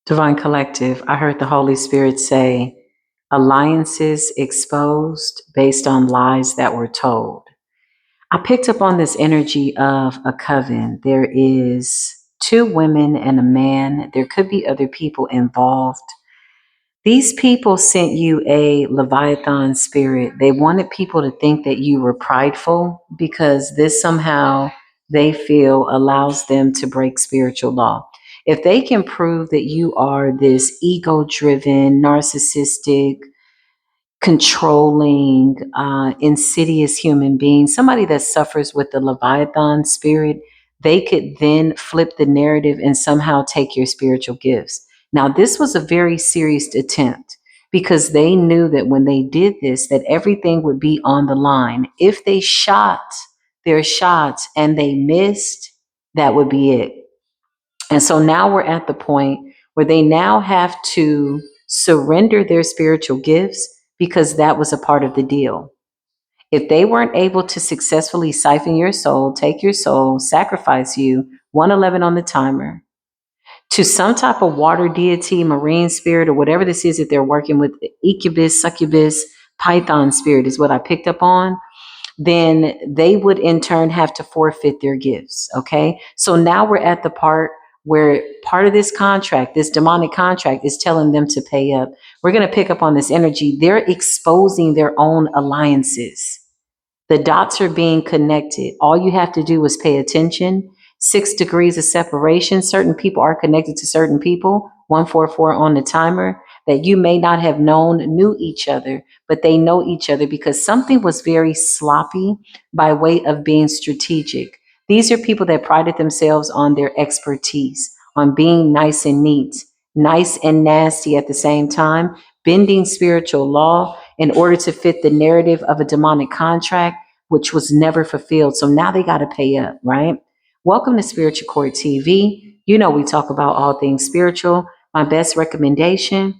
Divine Collective, I heard the Holy Spirit say, alliances exposed based on lies that were told. I picked up on this energy of a coven. There is two women and a man. There could be other people involved. These people sent you a Leviathan spirit. They wanted people to think that you were prideful because this somehow they feel allows them to break spiritual law. If they can prove that you are this ego driven, narcissistic, controlling, insidious human being, somebody that suffers with the Leviathan spirit, they could then flip the narrative and somehow take your spiritual gifts. Now, this was a very serious attempt because they knew that when they did this, that everything would be on the line. If they shot their shots and they missed, that would be it. And so now we're at the point where they now have to surrender their spiritual gifts because that was a part of the deal. If they weren't able to successfully siphon your soul, take your soul, sacrifice you, 111 on the timer, to some type of water deity, marine spirit, or whatever this is that they're working with, incubus, succubus, python spirit is what I picked up on, then they would in turn have to forfeit their gifts. Okay. So now we're at the part where part of this contract, this demonic contract, is telling them to pay up. We're going to pick up on this energy. They're exposing their own alliances. The dots are being connected. All you have to do is pay attention. 6 degrees of separation. Certain people are connected to certain people. 144 on the timer that you may not have known knew each other, but they know each other because something was very sloppy by way of being strategic. These are people that prided themselves on their expertise, on being nice and neat, nice and nasty at the same time, bending spiritual law in order to fit the narrative of a demonic contract, which was never fulfilled. So now they got to pay up, right? Welcome to Spiritual Court TV. You know, we talk about all things spiritual. My best recommendation,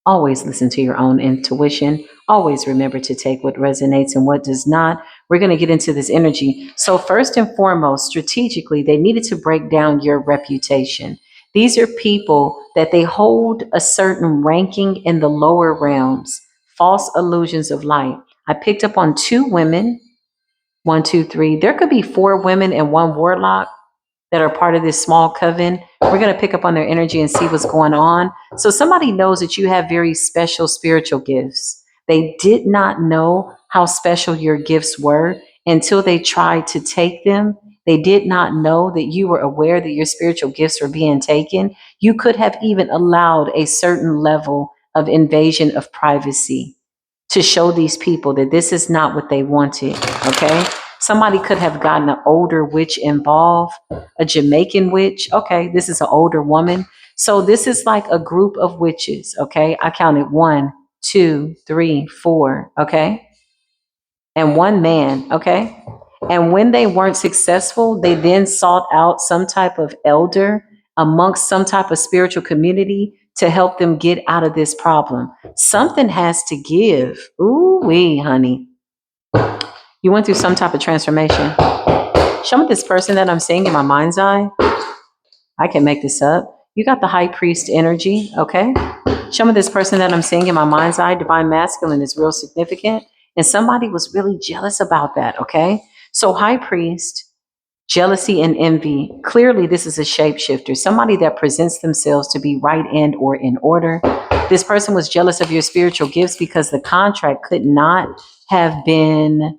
always listen to your own intuition. Always remember to take what resonates and what does not. We're going to get into this energy. So first and foremost, strategically, they needed to break down your reputation. These are people that they hold a certain ranking in the lower realms, false illusions of light. I picked up on two women, 1, 2, 3. There could be 4 women and 1 warlock that are part of this small coven. We're going to pick up on their energy and see what's going on. So somebody knows that you have very special spiritual gifts. They did not know how special your gifts were until they tried to take them. They did not know that you were aware that your spiritual gifts were being taken. You could have even allowed a certain level of invasion of privacy to show these people that this is not what they wanted. Okay. Somebody could have gotten an older witch involved, a Jamaican witch. Okay, this is an older woman. So this is like a group of witches. Okay, I counted 1, 2, 3, 4. Okay, and 1 man. Okay, and when they weren't successful, they then sought out some type of elder amongst some type of spiritual community to help them get out of this problem. Something has to give. Ooh wee, honey. You went through some type of transformation. Show me this person that I'm seeing in my mind's eye. I can make this up. You got the high priest energy, okay? Show me this person that I'm seeing in my mind's eye. Divine masculine is real significant. And somebody was really jealous about that, okay? So high priest, jealousy and envy. Clearly, this is a shapeshifter, somebody that presents themselves to be right and or in order. This person was jealous of your spiritual gifts because the contract could not have been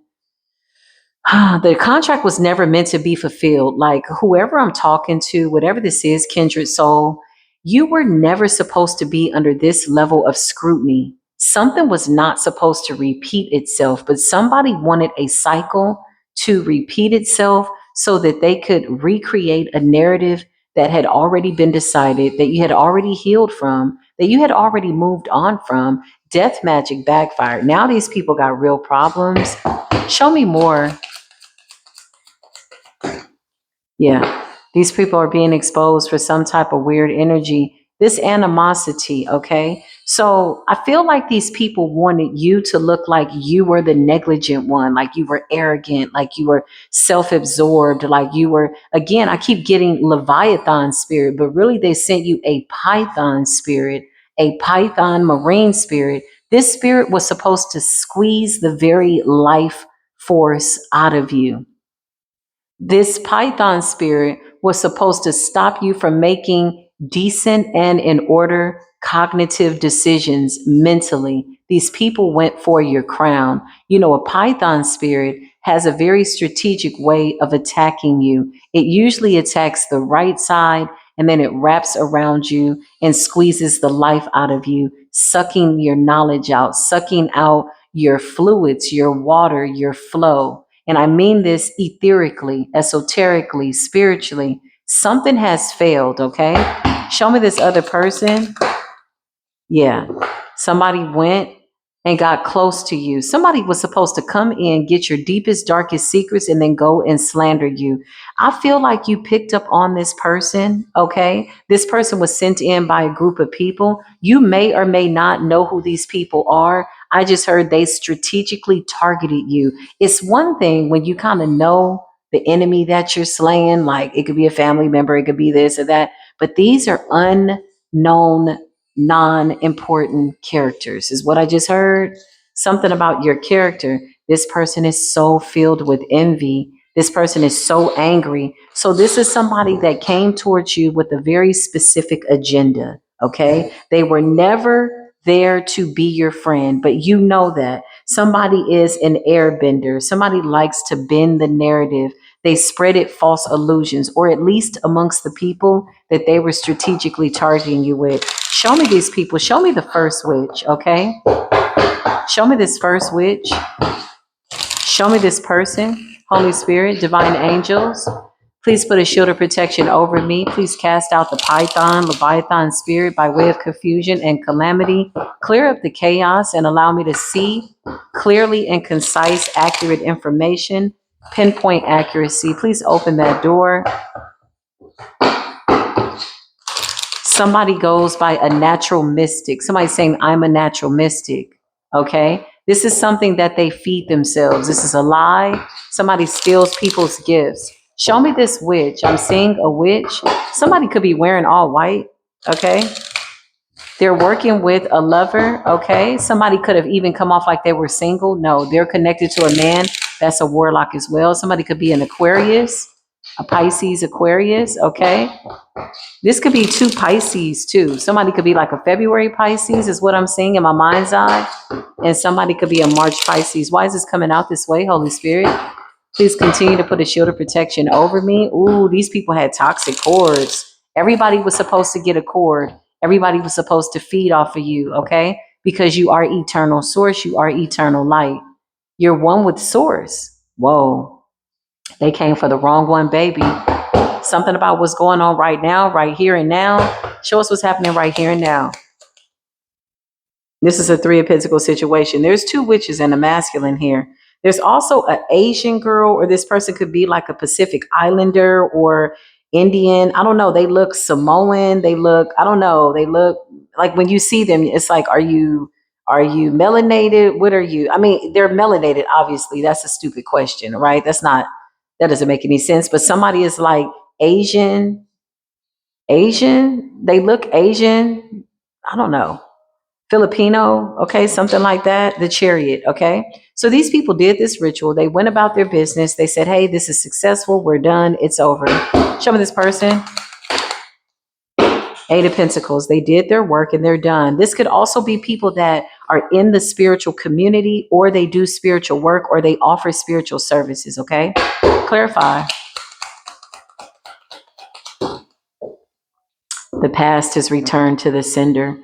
the contract was never meant to be fulfilled. Like whoever I'm talking to, whatever this is, kindred soul, you were never supposed to be under this level of scrutiny. Something was not supposed to repeat itself, but somebody wanted a cycle to repeat itself so that they could recreate a narrative that had already been decided, that you had already healed from, that you had already moved on from. Death magic backfired. Now these people got real problems. Show me more. Yeah, these people are being exposed for some type of weird energy. this animosity, okay? So I feel like these people wanted you to look like you were the negligent one, like you were arrogant, like you were self-absorbed, like you were, again, I keep getting Leviathan spirit, but really they sent you a Python spirit, a Python marine spirit. This spirit was supposed to squeeze the very life force out of you. This Python spirit was supposed to stop you from making decent and in order cognitive decisions mentally. These people went for your crown. You know, a Python spirit has a very strategic way of attacking you. It usually attacks the right side and then it wraps around you and squeezes the life out of you, sucking your knowledge out, sucking out your fluids, your water, your flow. And I mean this etherically, esoterically, spiritually. Something has failed, okay? Show me this other person. Yeah. Somebody went and got close to you. Somebody was supposed to come in, get your deepest, darkest secrets, and then go and slander you. I feel like you picked up on this person, okay? This person was sent in by a group of people. You may or may not know who these people are. I just heard they strategically targeted you. It's one thing when you kind of know the enemy that you're slaying, like it could be a family member, it could be this or that, but these are unknown, non-important characters, is what I just heard. Something about your character. This person is so filled with envy. This person is so angry. So this is somebody that came towards you with a very specific agenda. Okay. They were never there to be your friend, but you know that somebody is an airbender. Somebody likes to bend the narrative. They spreaded false illusions, or at least amongst the people that they were strategically targeting you with. Show me these people. Show me the first witch, okay? Show me this first witch. Show me this person. Holy Spirit, divine angels, please put a shield of protection over me. Please cast out the Python, Leviathan spirit by way of confusion and calamity. Clear up the chaos and allow me to see clearly and concise, accurate information. Pinpoint accuracy. Please open that door. Somebody goes by a natural mystic. Somebody saying, I'm a natural mystic. Okay. This is something that they feed themselves. This is a lie. Somebody steals people's gifts. Show me this witch. I'm seeing a witch. Somebody could be wearing all white. Okay. They're working with a lover. Okay. Somebody could have even come off like they were single. No, they're connected to a man. That's a warlock as well. Somebody could be an Aquarius, a Pisces Aquarius. Okay. This could be two Pisces too. Somebody could be like a February Pisces is what I'm seeing in my mind's eye. And somebody could be a March Pisces. Why is this coming out this way, Holy Spirit? Please continue to put a shield of protection over me. Ooh, these people had toxic cords. Everybody was supposed to get a cord. Everybody was supposed to feed off of you, okay? Because you are eternal source. You are eternal light. You're one with source. Whoa. They came for the wrong one, baby. Something about what's going on right now, right here and now. Show us what's happening right here and now. This is a Three of Pentacles situation. There's two witches and a masculine here. There's also an Asian girl, or this person could be like a Pacific Islander or Indian. I don't know. They look Samoan. They look, I don't know. They look like when you see them, it's like, are you melanated? What are you? I mean, they're melanated, obviously. That's a stupid question, right? That doesn't make any sense. But somebody is like Asian. They look Asian. I don't know. Filipino, okay, something like that. The Chariot, okay. So these people did this ritual. They went about their business. They said, hey, this is successful. We're done. It's over. Show me this person. Eight of Pentacles. They did their work and they're done. This could also be people that are in the spiritual community, or they do spiritual work, or they offer spiritual services, okay? Clarify. The past has returned to the sender.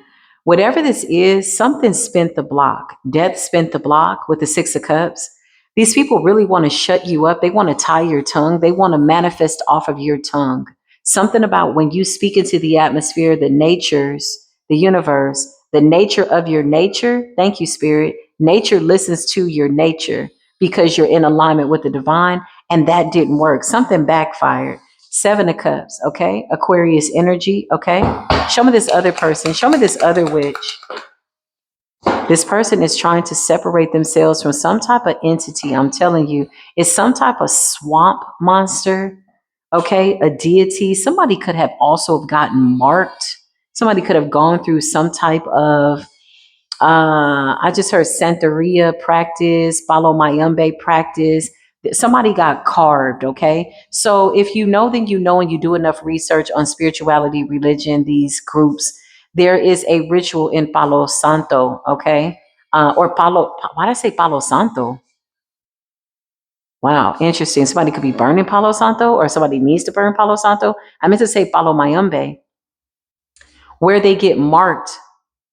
Whatever this is, something spent the block. Death spent the block with the Six of Cups. These people really want to shut you up. They want to tie your tongue. They want to manifest off of your tongue. Something about when you speak into the atmosphere, the natures, the universe, the nature of your nature. Thank you, Spirit. Nature listens to your nature because you're in alignment with the divine, and that didn't work. Something backfired. Seven of Cups, okay? Aquarius energy, okay? Show me this other person. Show me this other witch. This person is trying to separate themselves from some type of entity. I'm telling you, it's some type of swamp monster, okay? A deity. Somebody could have also gotten marked. Somebody could have gone through some type of I just heard Santeria practice, Follow Mayumbe practice. Somebody got carved, okay? So if you know, then you know, and you do enough research on spirituality, religion, these groups, there is a ritual in Palo Santo, okay? Or Palo, why did I say Palo Santo? Wow, interesting. Somebody could be burning Palo Santo, or somebody needs to burn Palo Santo. I meant to say Palo Mayumbe, where they get marked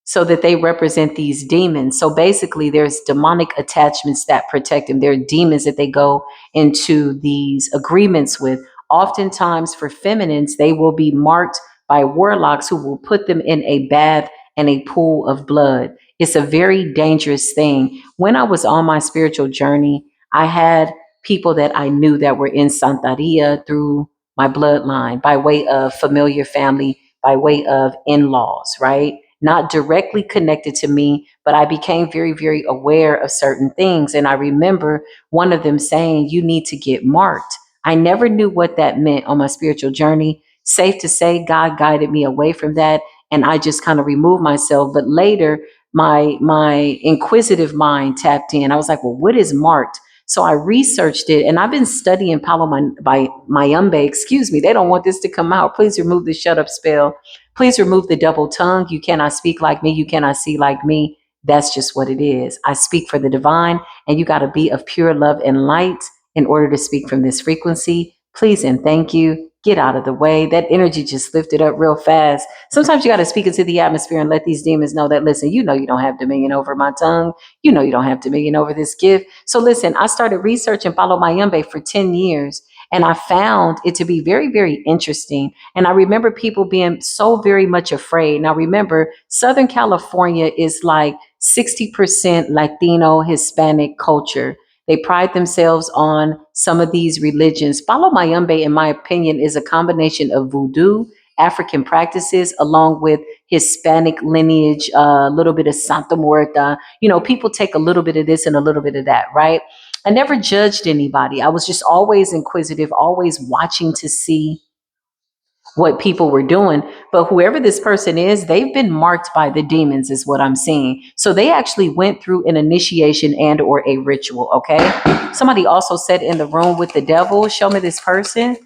so that they represent these demons. So basically, there's demonic attachments that protect them. There are demons that they go into these agreements with. Oftentimes, for feminines, they will be marked by warlocks who will put them in a bath and a pool of blood. It's a very dangerous thing. When I was on my spiritual journey, I had people that I knew that were in Santeria through my bloodline by way of familiar family, by way of in laws, right? Not directly connected to me, but I became very, very aware of certain things. And I remember one of them saying, "You need to get marked." I never knew what that meant on my spiritual journey. Safe to say, God guided me away from that. And I just kind of removed myself. But later, my inquisitive mind tapped in. I was like, well, what is marked? So I researched it, and I've been studying by Mayumbe. Excuse me, they don't want this to come out. Please remove the shut up spell. Please remove the double tongue. You cannot speak like me. You cannot see like me. That's just what it is. I speak for the divine, and you got to be of pure love and light in order to speak from this frequency. Please and thank you. Get out of the way. That energy just lifted up real fast. Sometimes you got to speak into the atmosphere and let these demons know that, listen, you know, you don't have dominion over my tongue. You know, you don't have dominion over this gift. So listen, I started researching Follow Mayumbe for 10 years, and I found it to be very, very interesting. And I remember people being so very much afraid. Now, remember, Southern California is like 60% Latino, Hispanic culture. They pride themselves on some of these religions. Follow Mayumbe, in my opinion, is a combination of voodoo, African practices, along with Hispanic lineage, a little bit of Santa Muerta. You know, people take a little bit of this and a little bit of that, right? I never judged anybody. I was just always inquisitive, always watching to see what people were doing. But whoever this person is, they've been marked by the demons, is what I'm seeing. So they actually went through an initiation and or a ritual. Okay. Somebody also said in the room with the devil. Show me this person.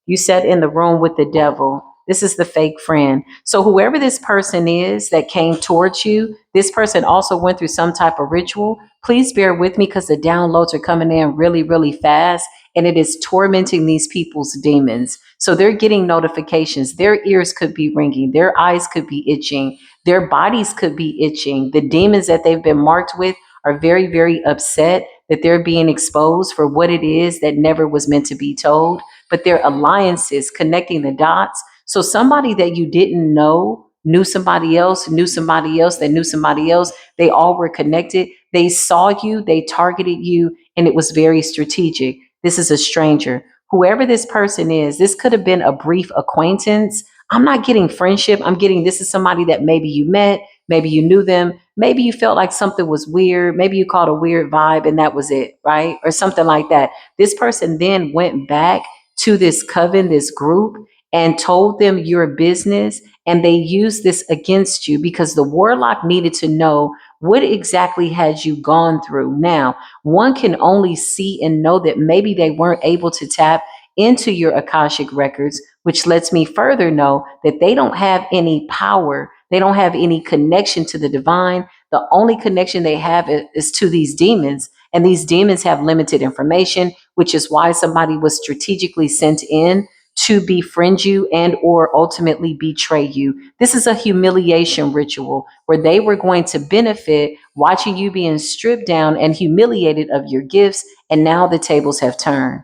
You said in the room with the devil. This is the fake friend. So whoever this person is that came towards you, this person also went through some type of ritual. Please bear with me because the downloads are coming in really, really fast, and it is tormenting these people's demons. So they're getting notifications. Their ears could be ringing. Their eyes could be itching. Their bodies could be itching. The demons that they've been marked with are very, very upset that they're being exposed for what it is that never was meant to be told. But they're alliances, connecting the dots. So somebody that you didn't know knew somebody else, knew somebody else, that knew somebody else. They all were connected. They saw you, they targeted you, and it was very strategic. This is a stranger. Whoever this person is, this could have been a brief acquaintance. I'm not getting friendship. I'm getting this is somebody that maybe you met, maybe you knew them, maybe you felt like something was weird, maybe you caught a weird vibe and that was it, right? Or something like that. This person then went back to this coven, this group, and told them your business, and they used this against you because the warlock needed to know what exactly had you gone through. Now, one can only see and know that maybe they weren't able to tap into your Akashic records, which lets me further know that they don't have any power. They don't have any connection to the divine. The only connection they have is to these demons. And these demons have limited information, which is why somebody was strategically sent in to befriend you and or ultimately betray you. This is a humiliation ritual where they were going to benefit watching you being stripped down and humiliated of your gifts. And now the tables have turned.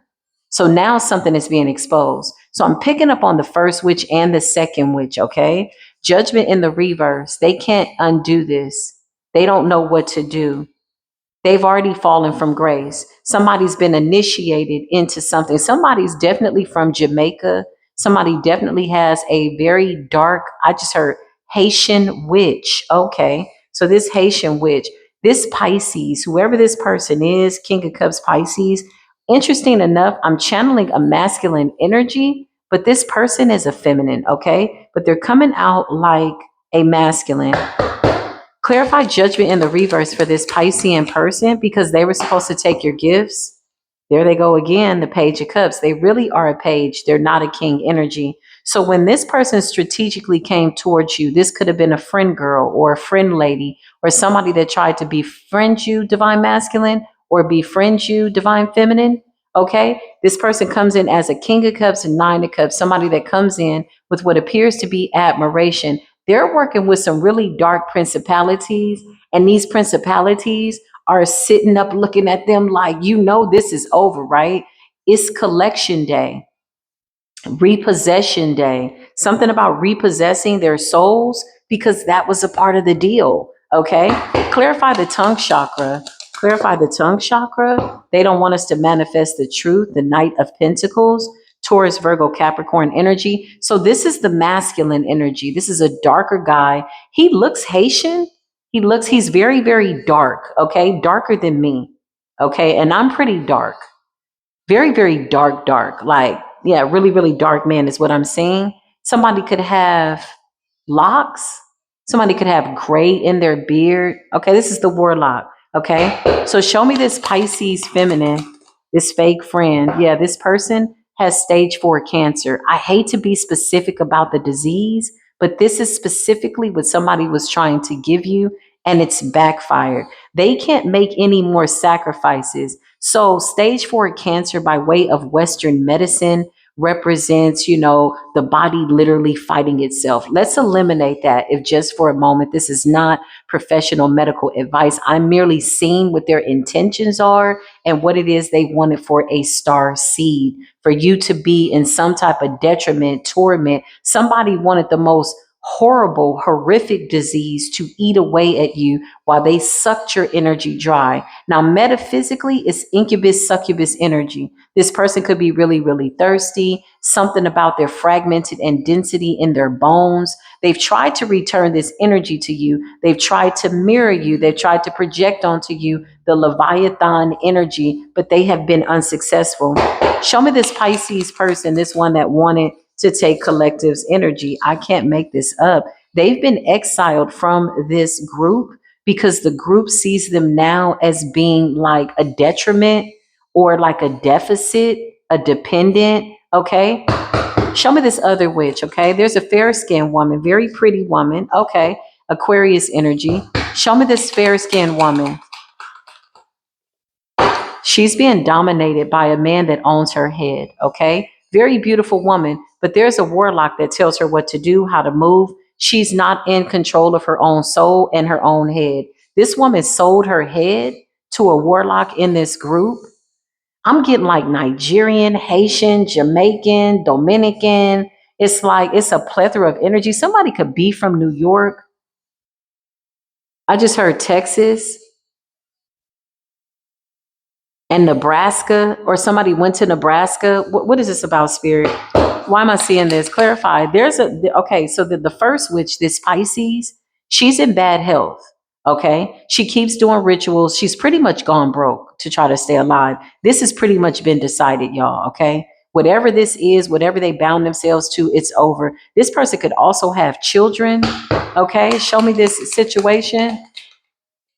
So now something is being exposed. So I'm picking up on the first witch and the second witch, okay? Judgment in the reverse. They can't undo this. They don't know what to do. They've already fallen from grace. Somebody's been initiated into something. Somebody's definitely from Jamaica, Somebody definitely has a very dark, I just heard Haitian witch. Okay. So this Haitian witch, this Pisces, whoever this person is, King of Cups Pisces, interesting enough, I'm channeling a masculine energy, but this person is a feminine. Okay. But they're coming out like a masculine. Clarify judgment in the reverse for this Piscean person because they were supposed to take your gifts. There they go again, the Page of Cups. They really are a page. They're not a king energy. So when this person strategically came towards you, this could have been a friend girl or a friend lady or somebody that tried to befriend you, divine masculine, or befriend you, divine feminine. Okay. This person comes in as a King of Cups and Nine of Cups, somebody that comes in with what appears to be admiration. They're working with some really dark principalities, and these principalities are sitting up looking at them like, this is over, right? It's collection day, repossession day, something about repossessing their souls because that was a part of the deal. Okay. Clarify the tongue chakra. Clarify the tongue chakra. They don't want us to manifest the truth, the Knight of Pentacles, Taurus, Virgo, Capricorn energy. So this is the masculine energy. This is a darker guy. He looks Haitian. He's very, very dark. Okay. Darker than me. Okay. And I'm pretty dark. Very, very dark, dark. Like, yeah, really, really dark man is what I'm seeing. Somebody could have locks. Somebody could have gray in their beard. Okay, this is the Warlock. Okay, so show me this Pisces feminine, this fake friend. Yeah, this person has stage 4 cancer. I hate to be specific about the disease, but this is specifically what somebody was trying to give you, and it's backfired. They can't make any more sacrifices. So, stage 4 cancer, by way of Western medicine, represents, the body literally fighting itself. Let's eliminate that if just for a moment. This is not professional medical advice. I'm merely seeing what their intentions are and what it is they wanted for a star seed. For you to be in some type of detriment, torment, somebody wanted the most horrible, horrific disease to eat away at you while they sucked your energy dry. Now, metaphysically, it's incubus, succubus energy. This person could be really, really thirsty, something about their fragmented and density in their bones. They've tried to return this energy to you. They've tried to mirror you. They've tried to project onto you the Leviathan energy, but they have been unsuccessful. Show me this Pisces person, this one that wanted to take collective's energy. I can't make this up. They've been exiled from this group because the group sees them now as being like a detriment or like a deficit, a dependent. Okay. Show me this other witch. Okay. There's a fair skinned woman, very pretty woman. Okay. Aquarius energy. Show me this fair skinned woman. She's being dominated by a man that owns her head. Okay. Very beautiful woman, but there's a warlock that tells her what to do, how to move. She's not in control of her own soul and her own head. This woman sold her head to a warlock in this group. I'm getting like Nigerian, Haitian, Jamaican, Dominican. It's like it's a plethora of energy. Somebody could be from New York. I just heard Texas and Nebraska, or somebody went to Nebraska. What is this about, spirit? Why am I seeing this? Clarify. Okay, so the first witch, this Pisces, she's in bad health. Okay. She keeps doing rituals. She's pretty much gone broke to try to stay alive. This has pretty much been decided, y'all. Okay. Whatever this is, whatever they bound themselves to, it's over. This person could also have children. Okay. Show me this situation.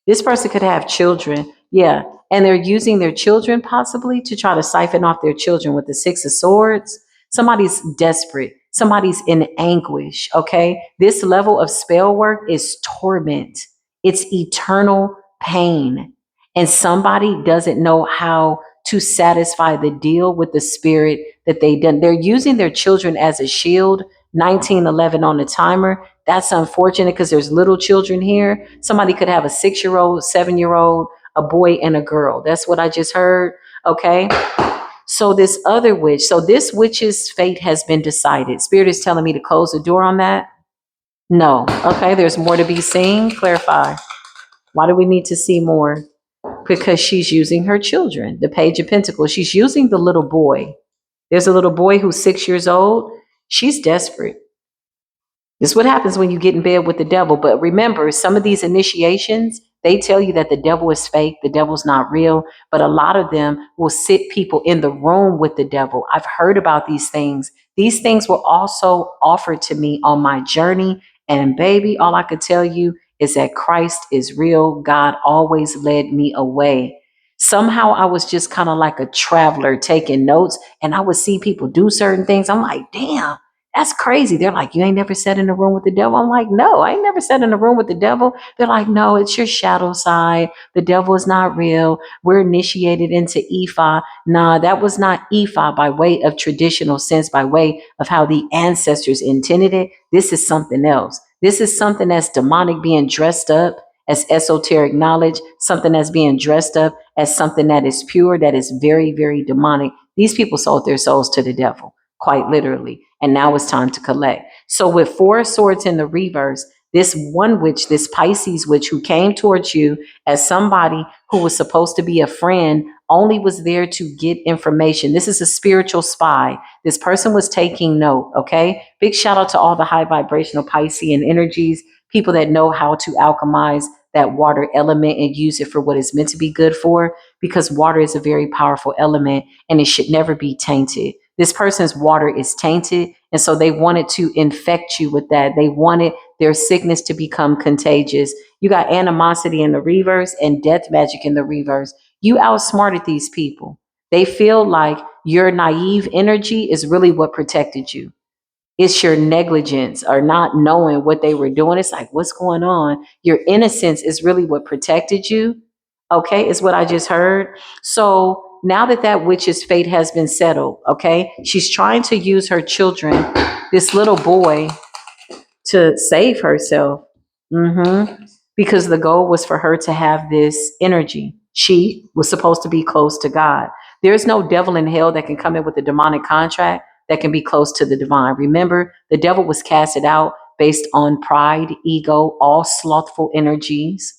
This person could have children. Yeah. And they're using their children possibly to try to siphon off their children with the Six of Swords. Somebody's desperate. Somebody's in anguish. Okay. This level of spell work is torment. It's eternal pain. And somebody doesn't know how to satisfy the deal with the spirit that they done. They're using their children as a shield. 1911 on the timer. That's unfortunate because there's little children here. Somebody could have a 6-year-old, 7-year-old, a boy, and a girl. That's what I just heard. Okay. So this other witch, so this witch's fate has been decided. Spirit is telling me to close the door on that. No. Okay. There's more to be seen. Clarify. Why do we need to see more? Because she's using her children. The Page of Pentacles. She's using the little boy. There's a little boy who's 6 years old. She's desperate. This is what happens when you get in bed with the devil. But remember, some of these initiations, they tell you that the devil is fake, the devil's not real. But a lot of them will sit people in the room with the devil. I've heard about these things. These things were also offered to me on my journey. And baby, all I could tell you is that Christ is real. God always led me away. Somehow I was just kind of like a traveler taking notes, and I would see people do certain things. I'm like, damn, that's crazy. They're like, you ain't never sat in a room with the devil? I'm like, no, I ain't never sat in a room with the devil. They're like, no, it's your shadow side. The devil is not real. We're initiated into Ifa. Nah, that was not Ifa by way of traditional sense, by way of how the ancestors intended it. This is something else. This is something that's demonic being dressed up as esoteric knowledge, something that's being dressed up as something that is pure, that is very, very demonic. These people sold their souls to the devil, quite literally. And now it's time to collect. So with 4 swords in the reverse, this one witch, this Pisces witch who came towards you as somebody who was supposed to be a friend, only was there to get information. This is a spiritual spy. This person was taking note, okay? Big shout out to all the high vibrational Piscean energies, people that know how to alchemize that water element and use it for what it's meant to be good for, because water is a very powerful element and it should never be tainted. This person's water is tainted, and so they wanted to infect you with that. They wanted their sickness to become contagious. You got animosity in the reverse and death magic in the reverse. You outsmarted these people. They feel like your naive energy is really what protected you. It's your negligence or not knowing what they were doing. It's like, what's going on? Your innocence is really what protected you. Okay, is what I just heard. So now that that witch's fate has been settled, okay, she's trying to use her children, this little boy, to save herself. Because the goal was for her to have this energy. She was supposed to be close to God. There's no devil in hell that can come in with a demonic contract that can be close to the divine. Remember, the devil was casted out based on pride, ego, all slothful energies,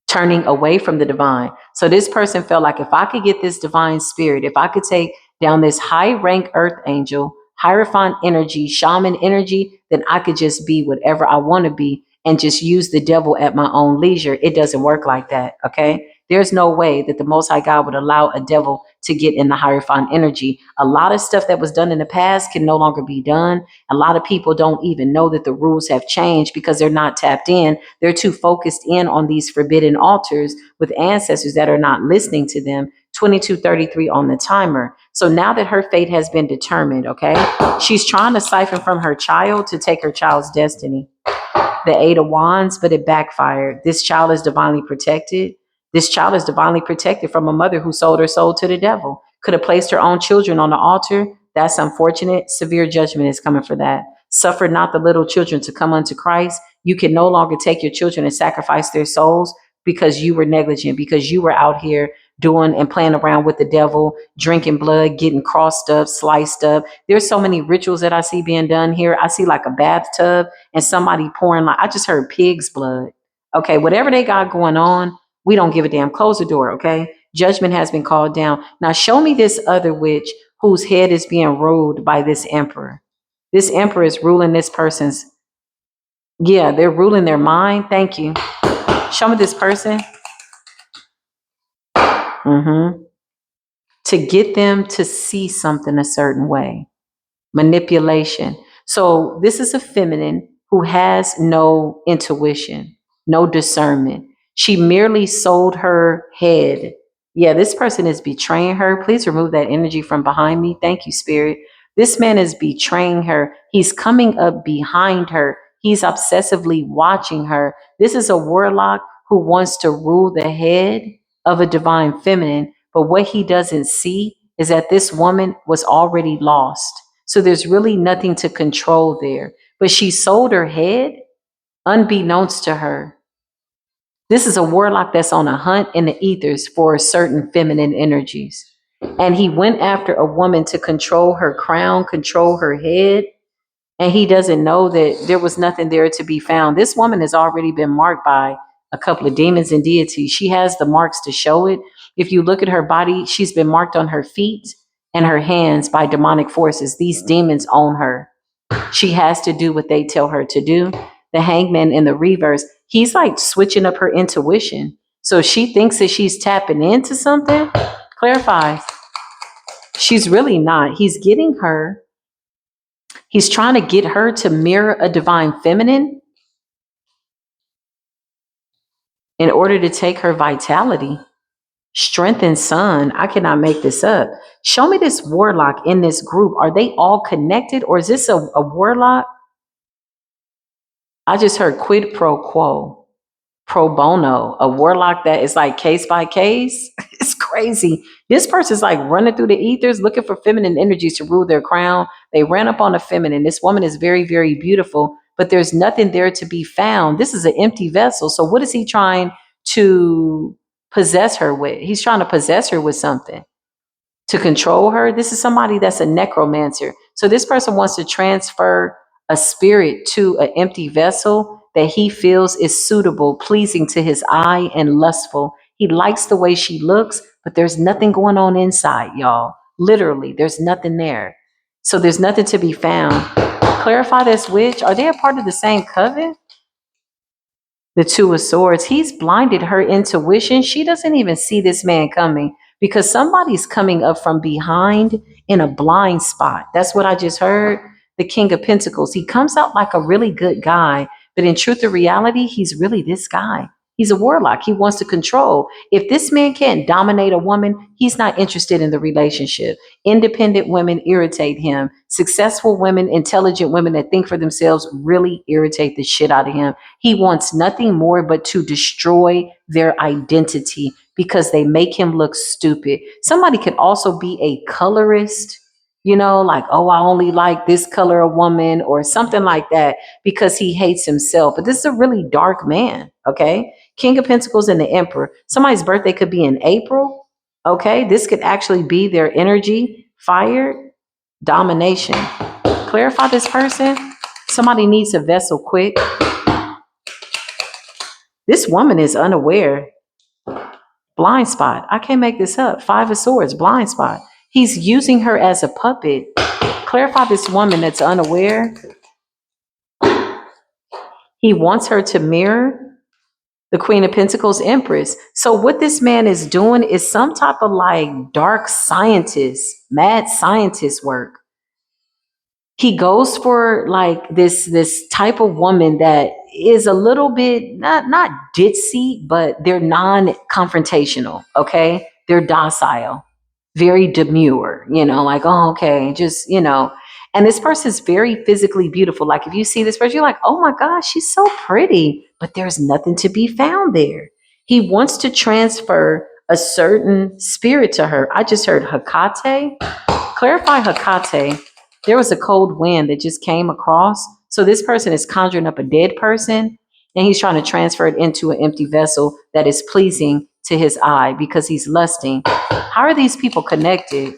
turning away from the divine. So this person felt like, if I could get this divine spirit, if I could take down this high rank earth angel, hierophant energy, shaman energy, then I could just be whatever I want to be and just use the devil at my own leisure. It doesn't work like that. Okay. There's no way that the Most High God would allow a devil to get in the hierophant energy. A lot of stuff that was done in the past can no longer be done. A lot of people don't even know that the rules have changed because they're not tapped in. They're too focused in on these forbidden altars with ancestors that are not listening to them. 22:33 on the timer. So now that her fate has been determined, okay, she's trying to siphon from her child to take her child's destiny. The 8 of Wands, but it backfired. This child is divinely protected. This child is divinely protected from a mother who sold her soul to the devil. Could have placed her own children on the altar. That's unfortunate. Severe judgment is coming for that. Suffer not the little children to come unto Christ. You can no longer take your children and sacrifice their souls because you were negligent, because you were out here doing and playing around with the devil, drinking blood, getting crossed up, sliced up. There's so many rituals that I see being done here. I see like a bathtub and somebody pouring, like, I just heard pig's blood. Okay, whatever they got going on, we don't give a damn. Close the door, okay? Judgment has been called down. Now show me this other witch whose head is being ruled by this emperor. This emperor is ruling this person's, yeah, they're ruling their mind. Thank you. Show me this person. To get them to see something a certain way. Manipulation. So this is a feminine who has no intuition, no discernment. She merely sold her head. Yeah, this person is betraying her. Please remove that energy from behind me. Thank you, Spirit. This man is betraying her. He's coming up behind her. He's obsessively watching her. This is a warlock who wants to rule the head of a divine feminine. But what he doesn't see is that this woman was already lost. So there's really nothing to control there. But she sold her head unbeknownst to her. This is a warlock that's on a hunt in the ethers for certain feminine energies. And he went after a woman to control her crown, control her head. And he doesn't know that there was nothing there to be found. This woman has already been marked by a couple of demons and deities. She has the marks to show it. If you look at her body, she's been marked on her feet and her hands by demonic forces. These demons own her. She has to do what they tell her to do. The hangman in the reverse, he's like switching up her intuition. So she thinks that she's tapping into something. Clarify. She's really not. He's trying to get her to mirror a divine feminine in order to take her vitality. Strength and sun. I cannot make this up. Show me this warlock in this group. Are they all connected, or is this a warlock? I just heard quid pro quo, pro bono, a warlock that is like case by case. It's crazy. This person's like running through the ethers looking for feminine energies to rule their crown. They ran up on a feminine. This woman is very, very beautiful, but there's nothing there to be found. This is an empty vessel. So what is he trying to possess her with? He's trying to possess her with something to control her. This is somebody that's a necromancer. So this person wants to transfer a spirit to an empty vessel that he feels is suitable, pleasing to his eye, and lustful. He likes the way she looks, but there's nothing going on inside, y'all. Literally, there's nothing there. So there's nothing to be found. Clarify this witch. Are they a part of the same coven? The Two of Swords. He's blinded her intuition. She doesn't even see this man coming because somebody's coming up from behind in a blind spot. That's what I just heard. The King of Pentacles. He comes out like a really good guy, but in truth and reality, he's really this guy. He's a warlock. He wants to control. If this man can't dominate a woman, he's not interested in the relationship. Independent women irritate him. Successful women, intelligent women that think for themselves really irritate the shit out of him. He wants nothing more but to destroy their identity because they make him look stupid. Somebody could also be a colorist, like, oh, I only like this color of woman or something like that because he hates himself. But this is a really dark man, okay? King of Pentacles and the Emperor. Somebody's birthday could be in April, okay? This could actually be their energy, fire, domination. Clarify this person. Somebody needs a vessel quick. This woman is unaware. Blind spot. I can't make this up. Five of Swords, blind spot. He's using her as a puppet. Clarify this woman that's unaware. He wants her to mirror the Queen of Pentacles, Empress. So what this man is doing is some type of like dark scientist, mad scientist work. He goes for like this type of woman that is a little bit not ditzy, but they're non-confrontational. Okay, they're docile, very demure. Like, oh, okay, just And this person's very physically beautiful. Like if you see this person, you're like, oh my gosh, she's so pretty, but there's nothing to be found there. He wants to transfer a certain spirit to her. I just heard Hecate. Clarify Hecate. There was a cold wind that just came across. So this person is conjuring up a dead person and he's trying to transfer it into an empty vessel that is pleasing to his eye because he's lusting. How are these people connected?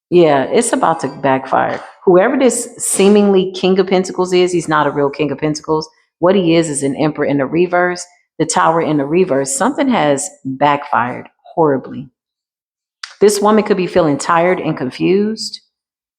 Yeah, it's about to backfire. Whoever this seemingly King of Pentacles is, he's not a real King of Pentacles. What he is an Emperor in the reverse, the Tower in the reverse. Something has backfired horribly. This woman could be feeling tired and confused,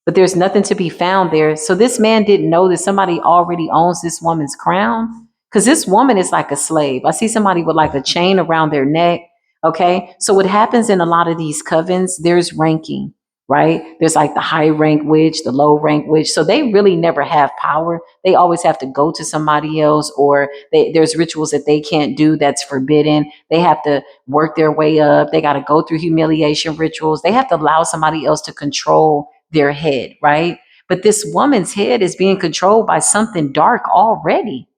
but there's nothing to be found there. So this man didn't know that somebody already owns this woman's crown because this woman is like a slave. I see somebody with like a chain around their neck. Okay. So what happens in a lot of these covens, there's ranking, right? There's like the high rank witch, the low rank witch. So they really never have power. They always have to go to somebody else, or there's rituals that they can't do that's forbidden. They have to work their way up. They got to go through humiliation rituals. They have to allow somebody else to control their head, right? But this woman's head is being controlled by something dark already.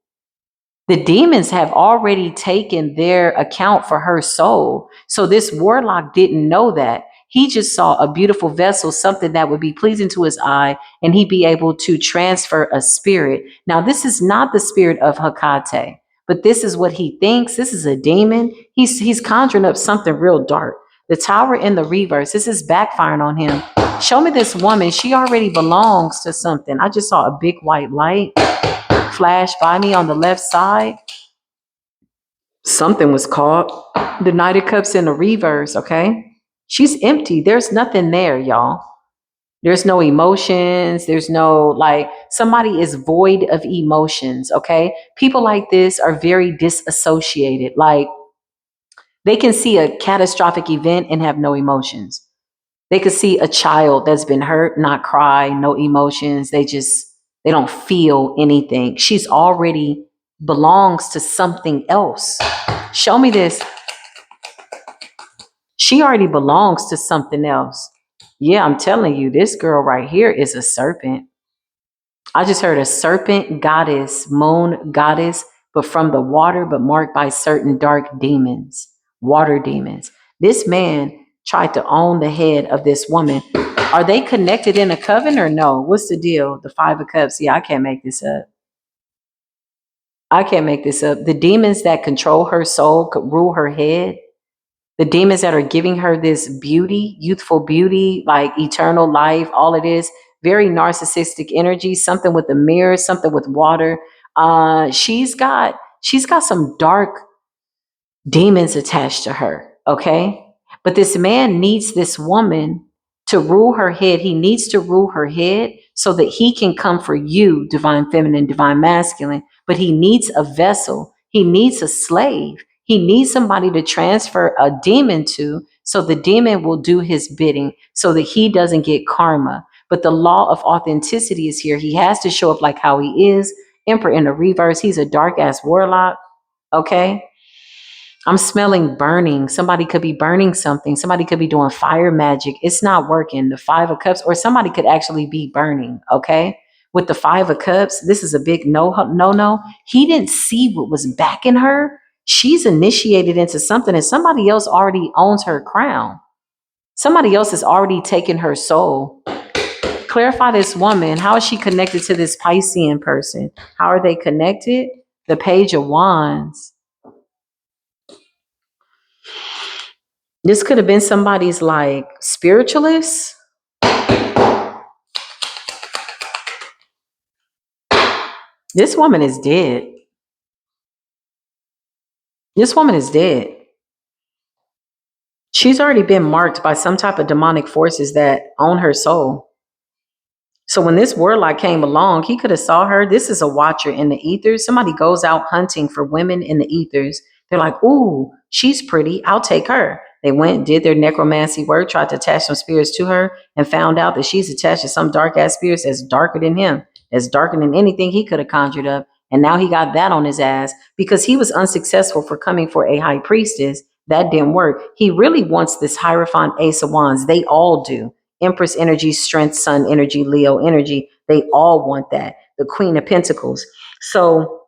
The demons have already taken their account for her soul. So this warlock didn't know that. He just saw a beautiful vessel, something that would be pleasing to his eye, and he'd be able to transfer a spirit. Now, this is not the spirit of Hecate, but this is what he thinks. This is a demon. He's conjuring up something real dark. The Tower in the reverse. This is backfiring on him. Show me this woman. She already belongs to something. I just saw a big white light flash by me on the left side. Something was caught. The Knight of Cups in the reverse, okay? She's empty. There's nothing there, y'all. There's no emotions. There's no, like, somebody is void of emotions. Okay. People like this are very disassociated. Like, they can see a catastrophic event and have no emotions. They could see a child that's been hurt, not cry, no emotions. They don't feel anything. She's already belongs to something else. Show me this. She already belongs to something else. Yeah, I'm telling you, this girl right here is a serpent. I just heard a serpent goddess, moon goddess, but from the water, but marked by certain dark demons, water demons. This man tried to own the head of this woman. Are they connected in a coven or no? What's the deal? The Five of Cups. Yeah, I can't make this up. I can't make this up. The demons that control her soul could rule her head. The demons that are giving her this beauty, youthful beauty, like eternal life, all it is, very narcissistic energy, something with the mirror, something with water. She's got some dark demons attached to her, okay? But this man needs this woman to rule her head. He needs to rule her head so that he can come for you, divine feminine, divine masculine. But he needs a vessel. He needs a slave. He needs somebody to transfer a demon to so the demon will do his bidding so that he doesn't get karma. But the law of authenticity is here. He has to show up like how he is. Emperor in the reverse. He's a dark ass warlock, okay? I'm smelling burning. Somebody could be burning something. Somebody could be doing fire magic. It's not working. The Five of Cups, or somebody could actually be burning. Okay. With the Five of Cups, this is a big no. He didn't see what was backing her. She's initiated into something, and somebody else already owns her crown. Somebody else has already taken her soul. Clarify this woman. How is she connected to this Piscean person? How are they connected? The Page of Wands. This could have been somebody's like spiritualist. This woman is dead. This woman is dead. She's already been marked by some type of demonic forces that own her soul. So when this warlock came along, he could have saw her. This is a watcher in the ethers. Somebody goes out hunting for women in the ethers. They're like, ooh, she's pretty. I'll take her. They went, did their necromancy work, tried to attach some spirits to her, and found out that she's attached to some dark ass spirits that's darker than him, that's darker than anything he could have conjured up. And now he got that on his ass because he was unsuccessful for coming for a high priestess. That didn't work. He really wants this Hierophant Ace of Wands. They all do. Empress energy, Strength, Sun energy, Leo energy. They all want that. The Queen of Pentacles. So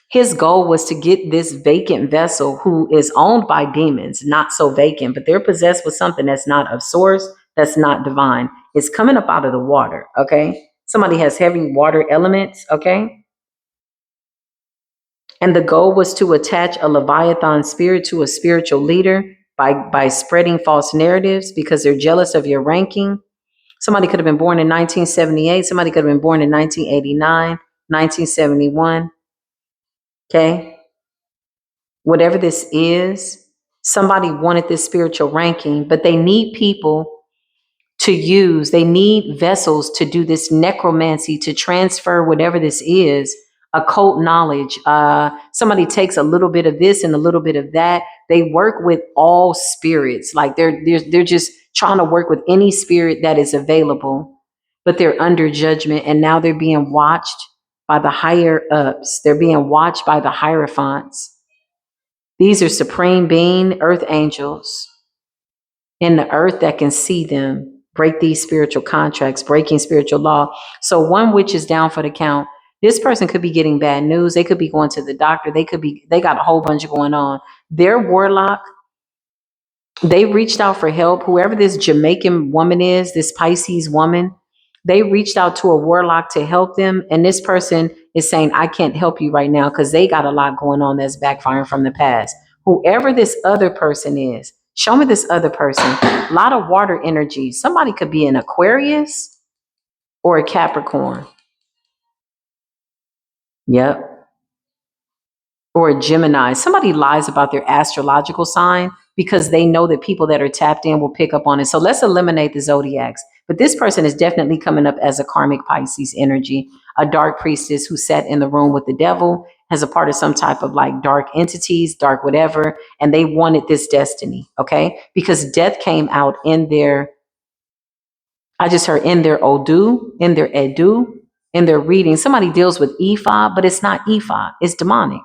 his goal was to get this vacant vessel who is owned by demons, not so vacant, but they're possessed with something that's not of source, that's not divine. It's coming up out of the water, okay? Somebody has heavy water elements, okay? And the goal was to attach a Leviathan spirit to a spiritual leader by spreading false narratives because they're jealous of your ranking. Somebody could have been born in 1978. Somebody could have been born in 1989, 1971. Okay. Whatever this is, somebody wanted this spiritual ranking, but they need people to use, they need vessels to do this necromancy, to transfer whatever this is, occult knowledge. Somebody takes a little bit of this and a little bit of that. They work with all spirits. Like they're just trying to work with any spirit that is available, but they're under judgment. And now they're being watched by the higher ups. They're being watched by the hierophants. These are supreme being, earth angels in the earth that can see them break these spiritual contracts, breaking spiritual law. So one witch is down for the count. This person could be getting bad news. They could be going to the doctor. They got a whole bunch going on. Their warlock, they reached out for help. Whoever this Jamaican woman is, this Pisces woman, they reached out to a warlock to help them. And this person is saying, I can't help you right now because they got a lot going on that's backfiring from the past. Whoever this other person is, show me this other person. A lot of water energy. Somebody could be an Aquarius or a Capricorn. Yep. Or a Gemini. Somebody lies about their astrological sign because they know that people that are tapped in will pick up on it. So let's eliminate the zodiacs. But this person is definitely coming up as a karmic Pisces energy, a dark priestess who sat in the room with the devil, as a part of some type of like dark entities, dark whatever, and they wanted this destiny, okay? Because death came out in their, I just heard in their Odu, in their Edu, in their reading. Somebody deals with Ifa, but it's not Ifa, it's demonic.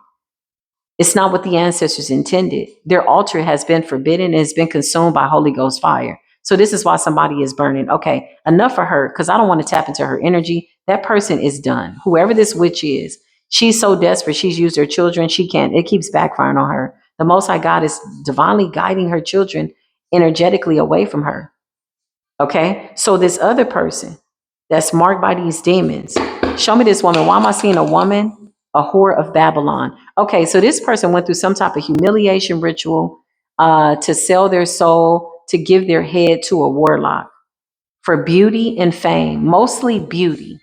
It's not what the ancestors intended. Their altar has been forbidden and has been consumed by Holy Ghost fire. So this is why somebody is burning. Okay, enough for her, because I don't want to tap into her energy. That person is done. Whoever this witch is, she's so desperate. She's used her children. She can't, it keeps backfiring on her. The Most High God is divinely guiding her children energetically away from her. Okay, so this other person that's marked by these demons, show me this woman. Why am I seeing a woman? A whore of Babylon. Okay, so this person went through some type of humiliation ritual to sell their soul, to give their head to a warlock for beauty and fame, mostly beauty,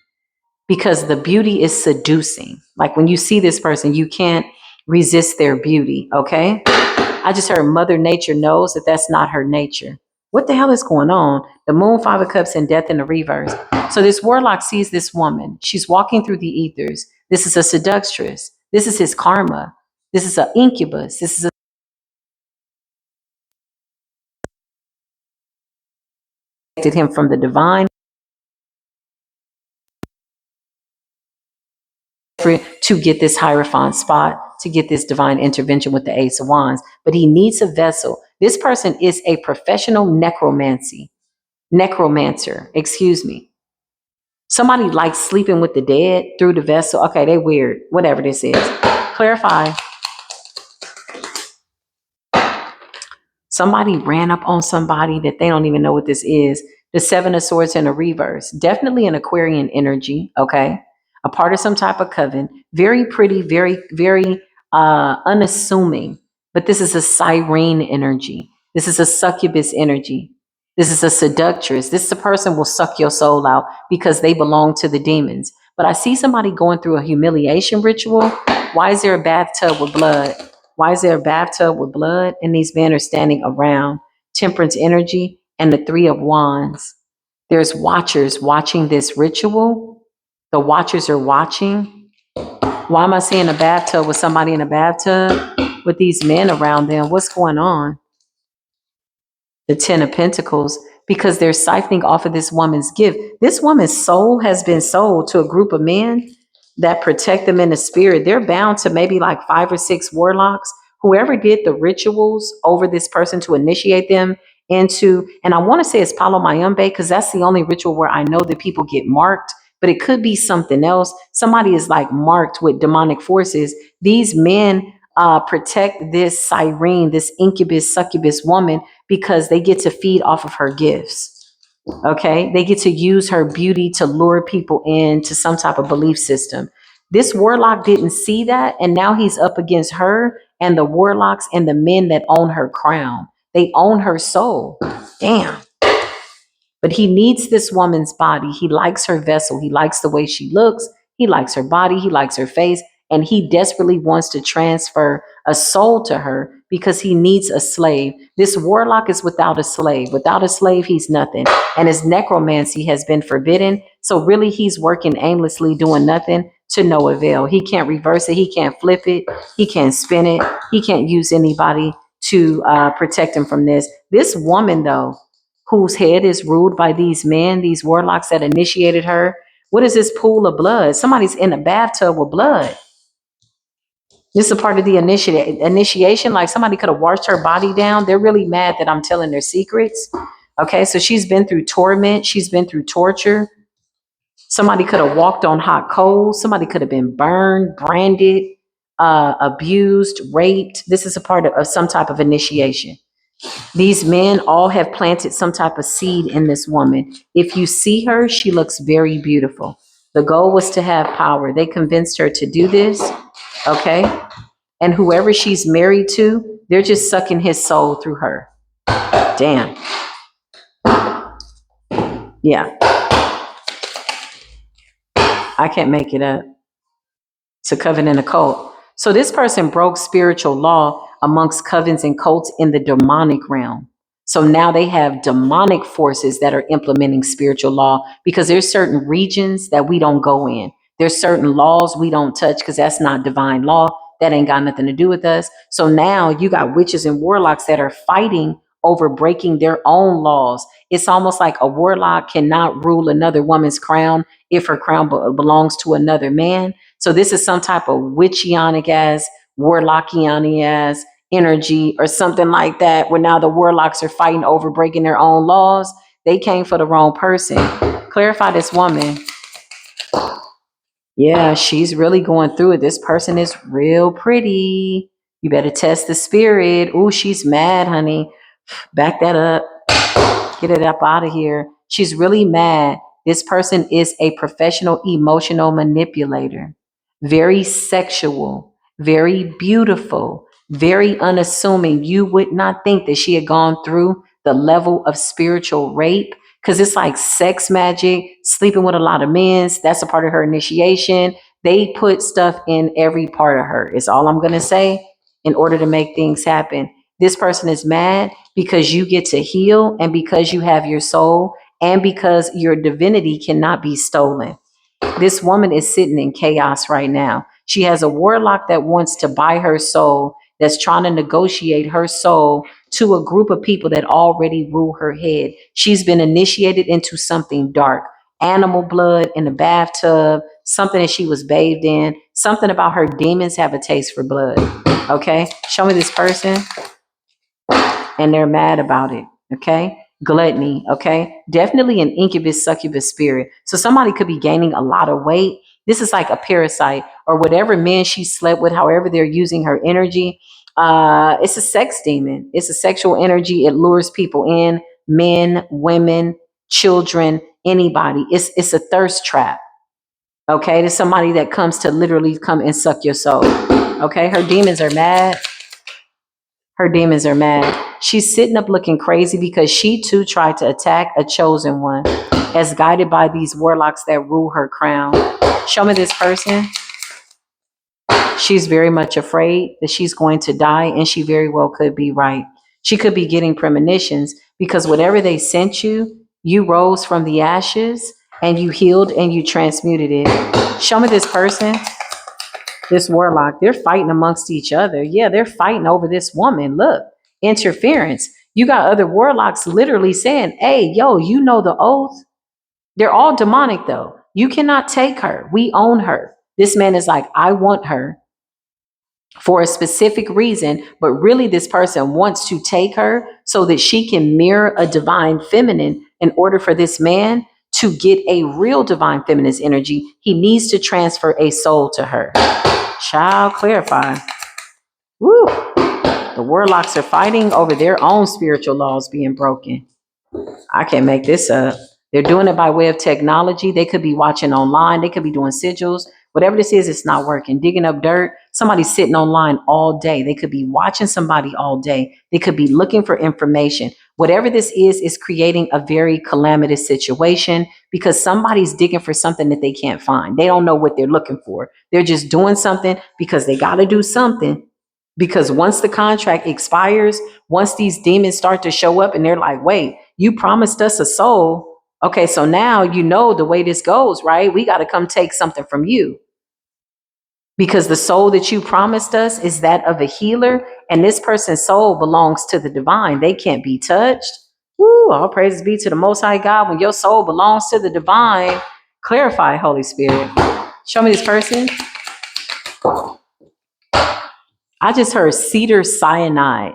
because the beauty is seducing. Like when you see this person, you can't resist their beauty. Okay, I just heard Mother Nature knows that that's not her nature. What the hell is going on? The Moon, Five of Cups, and Death in the reverse. So this warlock sees this woman. She's walking through the ethers. This is a seductress. This is his karma. This is an incubus. This is him from the divine to get this Hierophant spot, to get this divine intervention with the Ace of Wands. But he needs a vessel. This person is a professional necromancer, excuse me. Somebody likes sleeping with the dead through the vessel. Okay, they weird. Whatever this is. Clarify. Somebody ran up on somebody that they don't even know what this is. The Seven of Swords in a reverse. Definitely an Aquarian energy, okay? A part of some type of coven. Very pretty, very, very unassuming. But this is a siren energy. This is a succubus energy. This is a seductress. This is a person who will suck your soul out because they belong to the demons. But I see somebody going through a humiliation ritual. Why is there a bathtub with blood? Why is there a bathtub with blood? And these men are standing around. Temperance energy and the Three of Wands. There's watchers watching this ritual. The watchers are watching. Why am I seeing a bathtub with somebody in a bathtub with these men around them? What's going on? The Ten of Pentacles, because they're siphoning off of this woman's gift. This woman's soul has been sold to a group of men that protect them in the spirit. They're bound to maybe like 5 or 6 warlocks. Whoever did the rituals over this person to initiate them into, and I want to say it's Palo Mayombe, because that's the only ritual where I know that people get marked, but it could be something else. Somebody is like marked with demonic forces. These men protect this siren, this incubus, succubus woman, because they get to feed off of her gifts. Okay, they get to use her beauty to lure people into some type of belief system. This warlock didn't see that, and now he's up against her and the warlocks and the men that own her crown. They own her soul. Damn. But he needs this woman's body. He likes her vessel. He likes the way she looks. He likes her body. He likes her face. And he desperately wants to transfer a soul to her because he needs a slave. This warlock is without a slave. Without a slave, he's nothing. And his necromancy has been forbidden. So really, he's working aimlessly, doing nothing to no avail. He can't reverse it. He can't flip it. He can't spin it. He can't use anybody to protect him from this. This woman, though, whose head is ruled by these men, these warlocks that initiated her. What is this pool of blood? Somebody's in a bathtub with blood. This is a part of the initiation. Like somebody could have washed her body down. They're really mad that I'm telling their secrets. Okay, so she's been through torment. She's been through torture. Somebody could have walked on hot coals. Somebody could have been burned, branded, abused, raped. This is a part of some type of initiation. These men all have planted some type of seed in this woman. If you see her, she looks very beautiful. The goal was to have power. They convinced her to do this, okay? And whoever she's married to, they're just sucking his soul through her. Damn. Yeah. I can't make it up. It's a coven and a cult. So this person broke spiritual law amongst covens and cults in the demonic realm. So now they have demonic forces that are implementing spiritual law because there's certain regions that we don't go in. There's certain laws we don't touch because that's not divine law. That ain't got nothing to do with us. So now you got witches and warlocks that are fighting over breaking their own laws. It's almost like a warlock cannot rule another woman's crown if her crown belongs to another man. So this is some type of witchianic ass, warlockianic ass energy or something like that, where now the warlocks are fighting over breaking their own laws. They came for the wrong person. Clarify this woman. Yeah, she's really going through it. This person is real pretty. You better test the spirit. Ooh, she's mad, honey. Back that up. Get it up out of here. She's really mad. This person is a professional emotional manipulator, very sexual, very beautiful, very unassuming. You would not think that she had gone through the level of spiritual rape because it's like sex magic, sleeping with a lot of men. That's a part of her initiation. They put stuff in every part of her, is all I'm going to say, in order to make things happen. This person is mad because you get to heal and because you have your soul and because your divinity cannot be stolen. This woman is sitting in chaos right now. She has a warlock that wants to buy her soul, that's trying to negotiate her soul to a group of people that already rule her head. She's been initiated into something dark, animal blood in a bathtub, something that she was bathed in, something about her demons have a taste for blood. Okay, show me this person. And they're mad about it. Okay. Gluttony. Okay. Definitely an incubus, succubus spirit. So somebody could be gaining a lot of weight. This is like a parasite or whatever man she slept with, however they're using her energy. It's a sex demon. It's a sexual energy. It lures people in, men, women, children, anybody. It's a thirst trap. Okay. There's somebody that comes to literally come and suck your soul. Okay. Her demons are mad. Her demons are mad. She's sitting up looking crazy because she too tried to attack a chosen one as guided by these warlocks that rule her crown. Show me this person. She's very much afraid that she's going to die, and she very well could be right. She could be getting premonitions because whatever they sent you, you rose from the ashes and you healed and you transmuted it. Show me this person. This warlock, they're fighting amongst each other. Yeah, they're fighting over this woman. Look, interference. You got other warlocks literally saying, hey, yo, you know the oath. They're all demonic though. You cannot take her. We own her. This man is like, I want her for a specific reason, but really this person wants to take her so that she can mirror a divine feminine in order for this man to get a real divine feminine's energy. He needs to transfer a soul to her. Child, clarify. Woo. The warlocks are fighting over their own spiritual laws being broken. I can't make this up. They're doing it by way of technology. They could be watching online. They could be doing sigils. Whatever this is, it's not working. Digging up dirt. Somebody's sitting online all day. They could be watching somebody all day. They could be looking for information. Whatever this is creating a very calamitous situation because somebody's digging for something that they can't find. They don't know what they're looking for. They're just doing something because they got to do something. Because once the contract expires, once these demons start to show up and they're like, wait, you promised us a soul. Okay, so now you know the way this goes, right? We got to come take something from you. Because the soul that you promised us is that of a healer, and this person's soul belongs to the divine. They can't be touched. Woo, all praises be to the Most High God. When your soul belongs to the divine, clarify, Holy Spirit. Show me this person. I just heard cedar cyanide.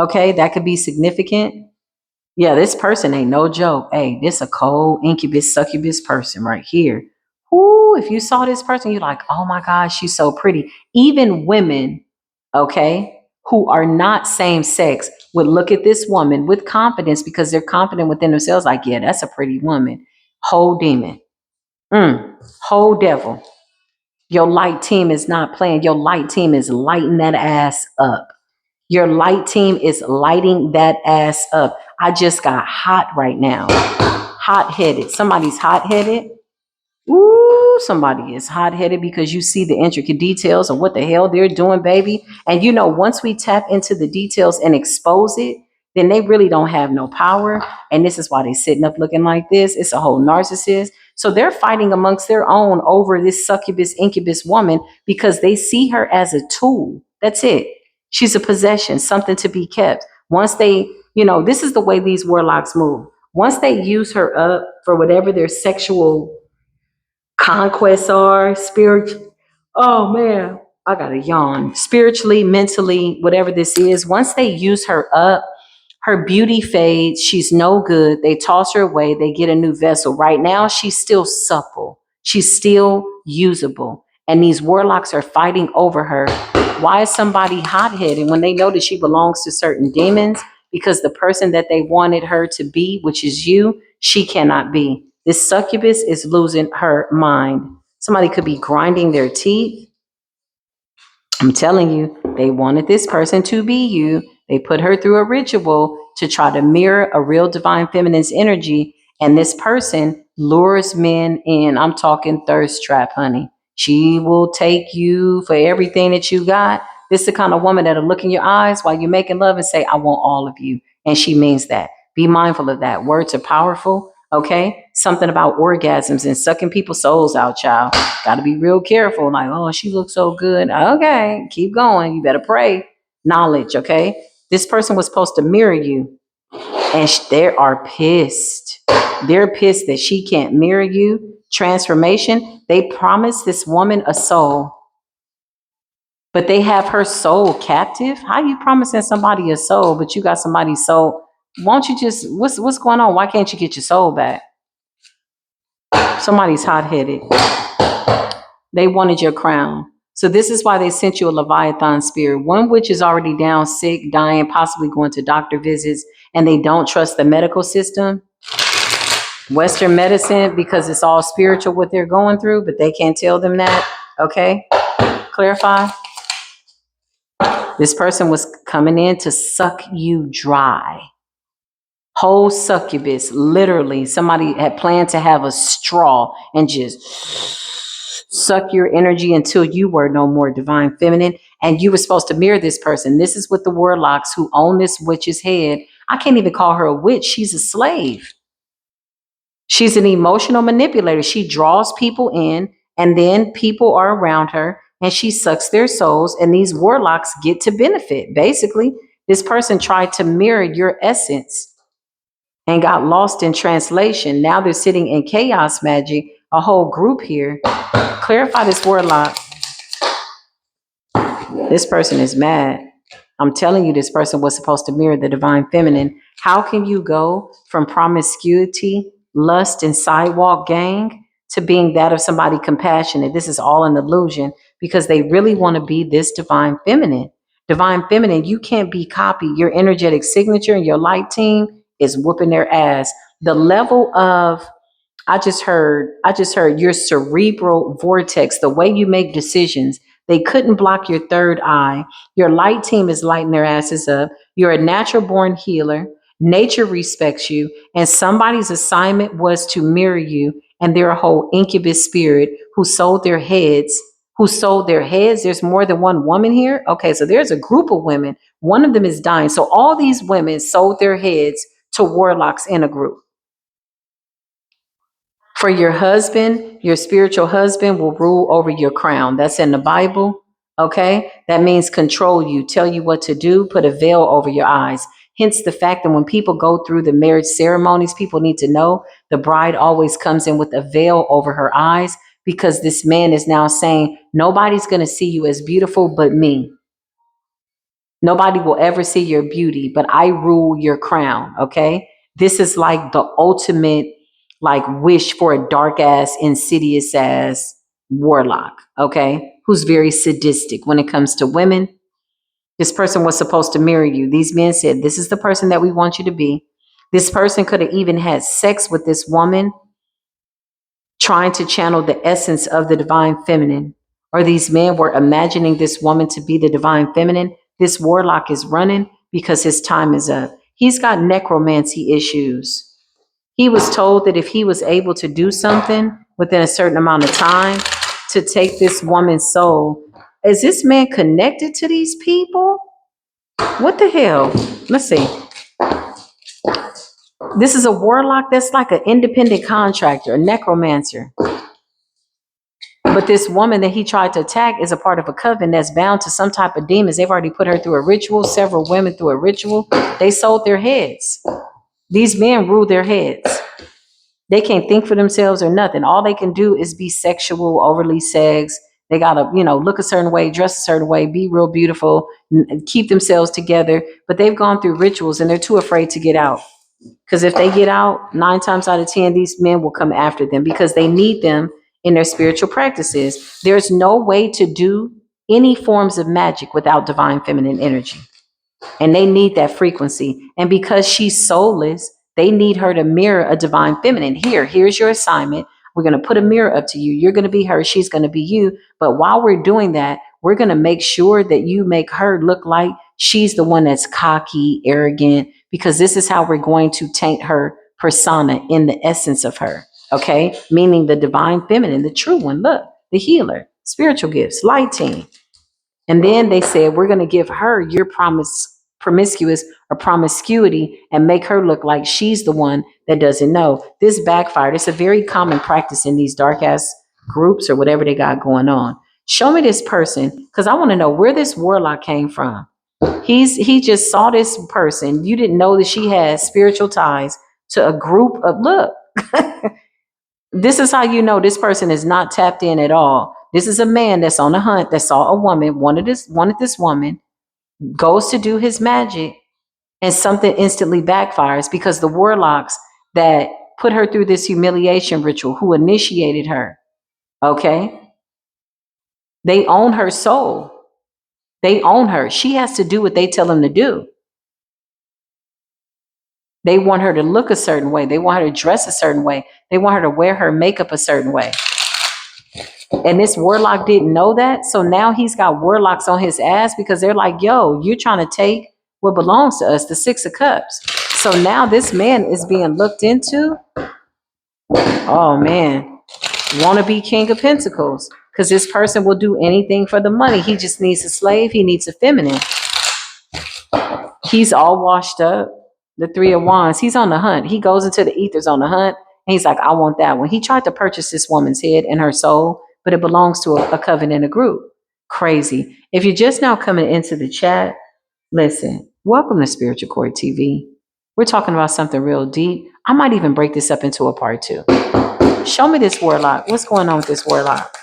Okay, that could be significant. Yeah, this person ain't no joke. Hey, this a cold incubus, succubus person right here. Ooh, if you saw this person, you're like, oh my gosh, she's so pretty. Even women, okay, who are not same sex would look at this woman with confidence because they're confident within themselves. Like, yeah, that's a pretty woman. Whole demon. Whole devil. Your light team is not playing. Your light team is lighting that ass up. Your light team is lighting that ass up. I just got hot right now. Hot-headed. Somebody's hot-headed. Ooh, somebody is hot-headed because you see the intricate details of what the hell they're doing, baby. And once we tap into the details and expose it, then they really don't have no power. And this is why they sitting up looking like this. It's a whole narcissist. So they're fighting amongst their own over this succubus, incubus woman because they see her as a tool. That's it. She's a possession, something to be kept. Once they, this is the way these warlocks move. Once they use her up for whatever their sexual conquests are, spiritual. Oh man, I got a yawn. Spiritually, mentally, whatever this is, once they use her up, her beauty fades. She's no good. They toss her away. They get a new vessel. Right now, she's still supple. She's still usable. And these warlocks are fighting over her. Why is somebody hot-headed when they know that she belongs to certain demons? Because the person that they wanted her to be, which is you, she cannot be. This succubus is losing her mind. Somebody could be grinding their teeth. I'm telling you, they wanted this person to be you. They put her through a ritual to try to mirror a real divine feminine's energy. And this person lures men in. I'm talking thirst trap, honey. She will take you for everything that you got. This is the kind of woman that'll look in your eyes while you're making love and say, I want all of you. And she means that. Be mindful of that. Words are powerful. Okay. Something about orgasms and sucking people's souls out, child. Got to be real careful. Like, oh, she looks so good. Okay. Keep going. You better pray. Knowledge. Okay. This person was supposed to mirror you and they are pissed. They're pissed that she can't mirror you. Transformation. They promised this woman a soul, but they have her soul captive. How you promising somebody a soul, but you got somebody's soul? Won't you just, what's going on? Why can't you get your soul back? Somebody's hot-headed. They wanted your crown. So this is why they sent you a Leviathan spirit. One which is already down, sick, dying, possibly going to doctor visits, and they don't trust the medical system, Western medicine, because it's all spiritual what they're going through, but they can't tell them that. Okay? Clarify. This person was coming in to suck you dry. Whole succubus, literally. Somebody had planned to have a straw and just suck your energy until you were no more divine feminine. And you were supposed to mirror this person. This is what the warlocks who own this witch's head. I can't even call her a witch. She's a slave. She's an emotional manipulator. She draws people in, and then people are around her, and she sucks their souls, and these warlocks get to benefit. Basically, this person tried to mirror your essence and got lost in translation. Now they're sitting in chaos magic, a whole group here. Clarify this warlock. This person is mad. I'm telling you, this person was supposed to mirror the divine feminine. How can you go from promiscuity, lust, and sidewalk gang to being that of somebody compassionate? This is all an illusion because they really want to be this divine feminine. Divine feminine, you can't be copied. Your energetic signature and your light team is whooping their ass. The level of I just heard your cerebral vortex, the way you make decisions. They couldn't block your third eye. Your light team is lighting their asses up. You're a natural born healer. Nature respects you. And somebody's assignment was to mirror you. And they're a whole incubus spirit who sold their heads. There's more than one woman here. Okay, so there's a group of women. One of them is dying. So all these women sold their heads to warlocks in a group. For your husband, your spiritual husband will rule over your crown. That's in the Bible. Okay. That means control you, tell you what to do, put a veil over your eyes. Hence the fact that when people go through the marriage ceremonies, people need to know the bride always comes in with a veil over her eyes because this man is now saying, nobody's going to see you as beautiful but me. Nobody will ever see your beauty, but I rule your crown. Okay. This is like the ultimate wish for a dark ass, insidious ass warlock, okay, who's very sadistic when it comes to women. This person was supposed to mirror you. These men said, this is the person that we want you to be. This person could have even had sex with this woman, trying to channel the essence of the divine feminine. Or these men were imagining this woman to be the divine feminine. This warlock is running because his time is up. He's got necromancy issues. He was told that if he was able to do something within a certain amount of time to take this woman's soul. Is this man connected to these people? What the hell? Let's see. This is a warlock that's like an independent contractor, a necromancer. But this woman that he tried to attack is a part of a coven that's bound to some type of demons. They've already put her through a ritual, several women through a ritual. They sold their heads. These men rule their heads. They can't think for themselves or nothing. All they can do is be sexual, overly sex. They gotta, look a certain way, dress a certain way, be real beautiful, keep themselves together. But they've gone through rituals and they're too afraid to get out. Because if they get out, 9 times out of 10, these men will come after them because they need them in their spiritual practices. There's no way to do any forms of magic without divine feminine energy. And they need that frequency. And because she's soulless, they need her to mirror a divine feminine. Here's your assignment. We're going to put a mirror up to you. You're going to be her. She's going to be you. But while we're doing that, we're going to make sure that you make her look like she's the one that's cocky, arrogant, because this is how we're going to taint her persona in the essence of her. Okay. Meaning the divine feminine, the true one. Look, the healer, spiritual gifts, lighting. And then they said, we're going to give her your promiscuous or promiscuity and make her look like she's the one that doesn't know. This backfired. It's a very common practice in these dark ass groups or whatever they got going on. Show me this person, because I want to know where this warlock came from. He just saw this person. You didn't know that she had spiritual ties to a group of, look, this is how you know this person is not tapped in at all. This is a man that's on a hunt, that saw a woman, wanted this woman, goes to do his magic, and something instantly backfires because the warlocks that put her through this humiliation ritual, who initiated her, okay? They own her soul. They own her. She has to do what they tell them to do. They want her to look a certain way. They want her to dress a certain way. They want her to wear her makeup a certain way. And this warlock didn't know that. So now he's got warlocks on his ass because they're like, yo, you're trying to take what belongs to us, the 6 of Cups. So now this man is being looked into. Oh, man. Want to be King of Pentacles, because this person will do anything for the money. He just needs a slave. He needs a feminine. He's all washed up. The 3 of Wands. He's on the hunt. He goes into the ethers on the hunt. And he's like, I want that one. He tried to purchase this woman's head and her soul, but it belongs to a coven and a group. Crazy. If you're just now coming into the chat, listen, welcome to Spiritual Court TV. We're talking about something real deep. I might even break this up into a part 2. Show me this warlock. What's going on with this warlock?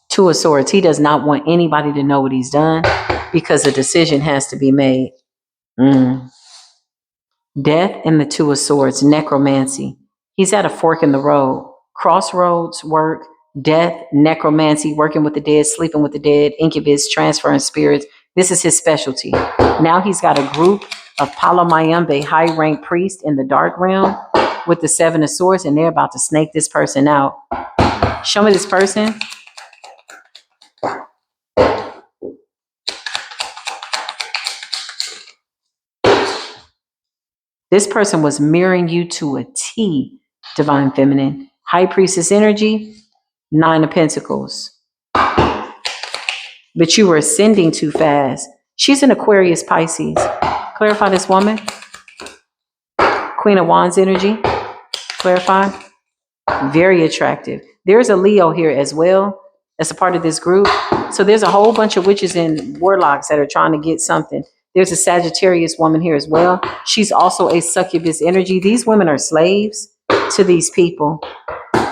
2 of Swords. He does not want anybody to know what he's done because a decision has to be made. Death and the 2 of Swords. Necromancy. He's at a fork in the road. Crossroads work. Death, necromancy, working with the dead, sleeping with the dead, incubus, transferring spirits. This is his specialty. Now he's got a group of Palomayambe, high-ranked priests in the dark realm with the 7 of Swords, and they're about to snake this person out. Show me this person. This person was mirroring you to a T, Divine Feminine. High Priestess energy, 9 of Pentacles. But you were ascending too fast. She's an Aquarius Pisces. Clarify this woman. Queen of Wands energy. Clarify. Very attractive. There's a Leo here as well as a part of this group. So there's a whole bunch of witches and warlocks that are trying to get something. There's a Sagittarius woman here as well. She's also a succubus energy. These women are slaves to these people.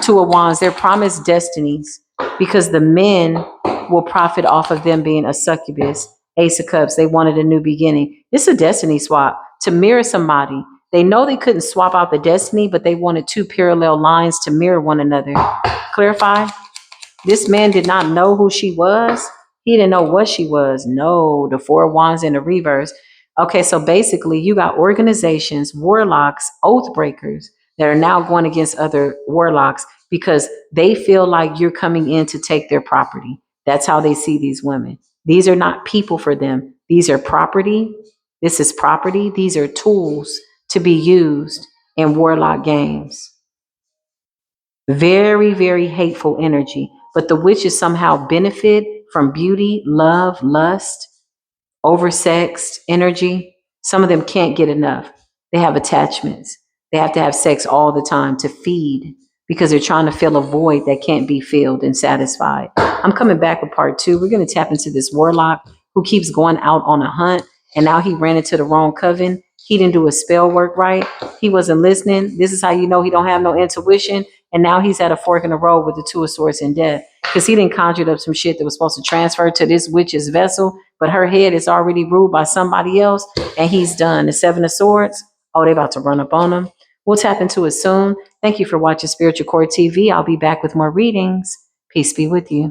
2 of Wands, they're promised destinies because the men will profit off of them being a succubus. Ace of Cups, they wanted a new beginning. It's a destiny swap to mirror somebody. They know they couldn't swap out the destiny, but they wanted 2 parallel lines to mirror one another. Clarify. This man did not know who she was. He didn't know what she was. No, the 4 of Wands in the reverse. Okay, so basically you got organizations, warlocks, oath breakers that are now going against other warlocks because they feel like you're coming in to take their property. That's how they see these women. These are not people for them. These are property. This is property. These are tools to be used in warlock games. Very, very hateful energy. But the witches somehow benefit from beauty, love, lust, oversexed energy. Some of them can't get enough. They have attachments. They have to have sex all the time to feed because they're trying to fill a void that can't be filled and satisfied. I'm coming back with part two. We're going to tap into this warlock who keeps going out on a hunt, and now he ran into the wrong coven. He didn't do his spell work right. He wasn't listening. This is how you know he don't have no intuition. And now he's at a fork in the road with the two of swords in death because he didn't conjure up some shit that was supposed to transfer to this witch's vessel, but her head is already ruled by somebody else, and he's done. The seven of swords, oh, they about to run up on him. We'll tap into it soon. Thank you for watching Spiritual Core TV. I'll be back with more readings. Peace be with you.